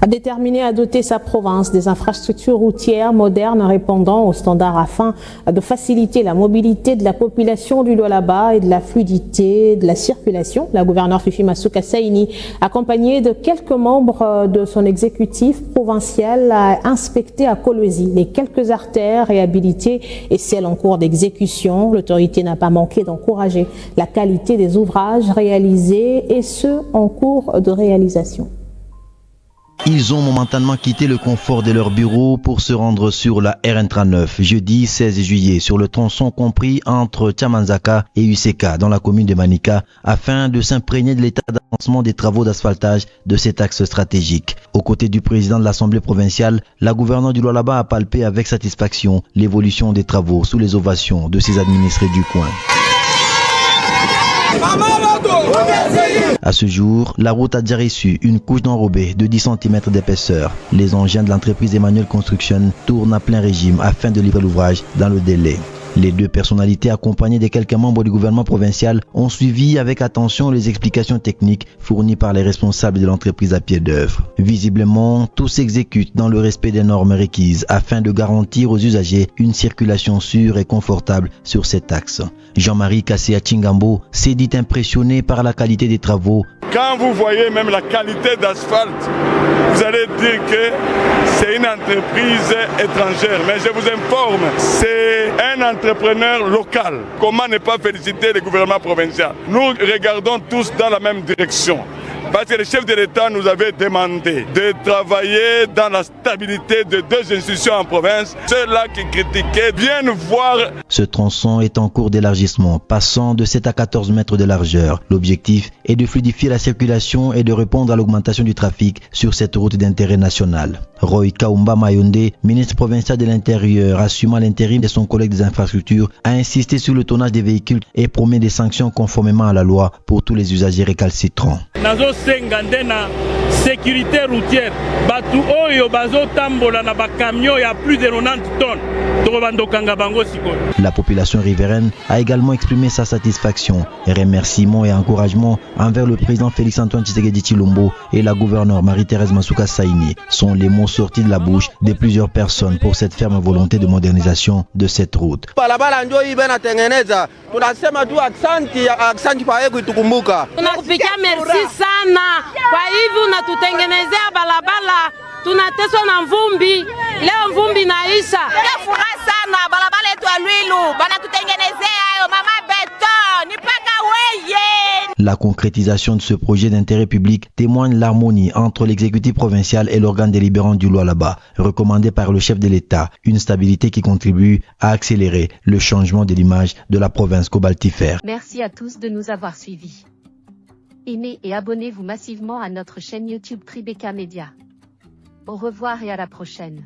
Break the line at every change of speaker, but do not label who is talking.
Déterminé à doter sa province des infrastructures routières modernes répondant aux standards afin de faciliter la mobilité de la population du Lualaba et de la fluidité de la circulation, la gouverneure Fifi Masuka Saini, accompagnée de quelques membres de son exécutif provincial, a inspecté à Kolwezi les quelques artères réhabilitées et celles en cours d'exécution. L'autorité n'a pas manqué d'encourager la qualité des ouvrages réalisés et ceux en cours de réalisation.
Ils ont momentanément quitté le confort de leur bureau pour se rendre sur la RN39 jeudi 16 juillet sur le tronçon compris entre Tchamanzaka et Useka dans la commune de Manika afin de s'imprégner de l'état d'avancement des travaux d'asphaltage de cet axe stratégique. Aux côtés du président de l'Assemblée provinciale, la gouverneure du Lualaba a palpé avec satisfaction l'évolution des travaux sous les ovations de ses administrés du coin. À ce jour, la route a déjà reçu une couche d'enrobé de 10 cm d'épaisseur. Les engins de l'entreprise Emmanuel Construction tournent à plein régime afin de livrer l'ouvrage dans le délai. Les deux personnalités accompagnées de quelques membres du gouvernement provincial ont suivi avec attention les explications techniques fournies par les responsables de l'entreprise à pied d'œuvre. Visiblement, tout s'exécute dans le respect des normes requises afin de garantir aux usagers une circulation sûre et confortable sur cet axe. Jean-Marie Kassia Chingambo s'est dit impressionné par la qualité des travaux.
Quand vous voyez même la qualité d'asphalte, vous allez dire que c'est une entreprise étrangère. Mais je vous informe, c'est un entrepreneur local. Comment ne pas féliciter le gouvernement provincial? Nous regardons tous dans la même direction. Parce que le chef de l'État nous avait demandé de travailler dans la stabilité de deux institutions en province. Ceux-là qui critiquaient viennent voir.
Ce tronçon est en cours d'élargissement, passant de 7 à 14 mètres de largeur. L'objectif est de fluidifier la circulation et de répondre à l'augmentation du trafic sur cette route d'intérêt national. Roy Kaumba Mayonde, ministre provincial de l'Intérieur, assumant l'intérim de son collègue des infrastructures, a insisté sur le tonnage des véhicules et promet des sanctions conformément à la loi pour tous les usagers récalcitrants.
Sécurité routière, batu oyo bazo tambola na ba camion ya plus de 90 tonnes.
La population riveraine a également exprimé sa satisfaction, remerciements et encouragements envers le président Félix-Antoine Tshisekedi Tshilombo et la gouverneure Marie-Thérèse Masuka Saini. Sont les mots sortis de la bouche de plusieurs personnes pour cette ferme volonté de modernisation de cette route.
Tutengenezea balabala, tunateswa na mvumbi. Leo mvumbi naisha. Furaha sana balabala yetu ya Lwilu, bana tutengenezea hayo mama beton, ni paka weye.
La concrétisation de ce projet d'intérêt public témoigne l'harmonie entre l'exécutif provincial et l'organe délibérant du Lualaba, recommandé par le chef de l'État, une stabilité qui contribue à accélérer le changement de l'image de la province cobaltifère.
Merci à tous de nous avoir suivis. Aimez et abonnez-vous massivement à notre chaîne YouTube Tribeca Media. Au revoir et à la prochaine.